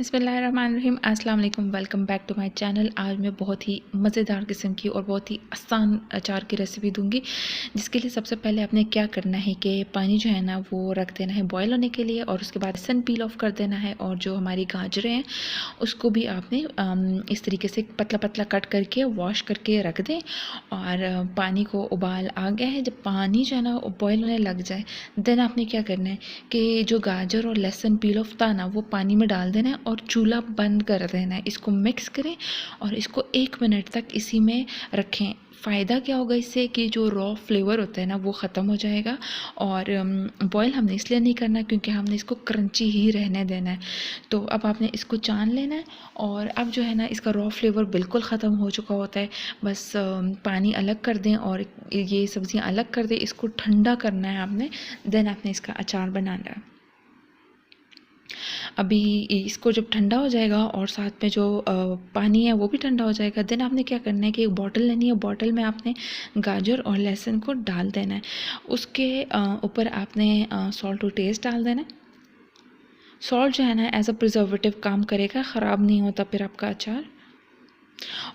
बिस्मिल्लाहिर्रहमानिर्रहीम। अस्सलाम वालेकुम। Welcome back to my channel. आज मैं बहुत ही मज़ेदार किस्म की और बहुत ही आसान अचार की रेसिपी दूंगी, जिसके लिए सबसे पहले आपने क्या करना है कि पानी जो है ना वो रख देना है बॉयल होने के लिए, और उसके बाद सन पील ऑफ कर देना है। और जो हमारी गाजरें हैं उसको भी आपने इस तरीके से पतला पतला कट करके वॉश करके रख दें। और पानी को उबाल आ गया है, जब पानी जो है ना बॉयल होने लग जाए देन आपने क्या करना है कि जो गाजर और लहसुन पील ऑफ था ना वो पानी में डाल देना है और चूल्हा बंद कर देना है। इसको मिक्स करें और इसको 1 मिनट तक इसी में रखें। फ़ायदा क्या होगा इससे कि जो रॉ फ्लेवर होता है ना वो ख़त्म हो जाएगा। और बॉयल हमने इसलिए नहीं करना क्योंकि हमने इसको क्रंची ही रहने देना है। तो अब आपने इसको छान लेना है और अब जो है ना इसका रॉ फ्लेवर बिल्कुल ख़त्म हो चुका होता है। बस पानी अलग कर दें और ये सब्ज़ियाँ अलग कर दें। इसको ठंडा करना है आपने, देन आपने इसका अचार बनाना है। अभी इसको जब ठंडा हो जाएगा और साथ में जो पानी है वो भी ठंडा हो जाएगा, देन आपने क्या करना है कि एक बॉटल लेनी है। बॉटल में आपने गाजर और लहसुन को डाल देना है। उसके ऊपर आपने सॉल्ट टू टेस्ट डाल देना है। सॉल्ट जो है ना एज अ प्रिजर्वेटिव काम करेगा, ख़राब नहीं होता फिर आपका अचार।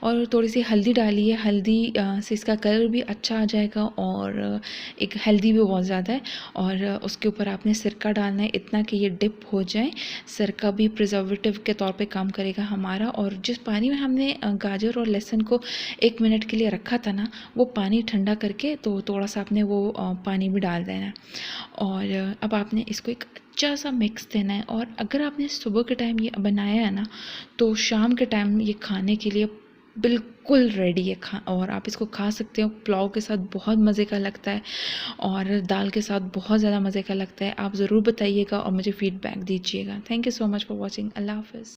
और थोड़ी सी हल्दी डालिए, हल्दी से इसका कलर भी अच्छा आ जाएगा और एक हेल्दी भी बहुत ज़्यादा है। और उसके ऊपर आपने सिरका डालना है इतना कि ये डिप हो जाए। सिरका भी प्रिजर्वेटिव के तौर पे काम करेगा हमारा। और जिस पानी में हमने गाजर और लहसुन को 1 मिनट के लिए रखा था ना वो पानी ठंडा करके तो थोड़ा सा आपने वो पानी भी डाल देना है। और अब आपने इसको एक अच्छा सा मिक्स देना है। और अगर आपने सुबह के टाइम ये बनाया है ना तो शाम के टाइम ये खाने के लिए बिल्कुल रेडी है और आप इसको खा सकते हो। पुलाव के साथ बहुत मज़े का लगता है और दाल के साथ बहुत ज़्यादा मज़े का लगता है। आप ज़रूर बताइएगा और मुझे फ़ीडबैक दीजिएगा। Thank you so much for watching. अल्लाह हाफ़िज़।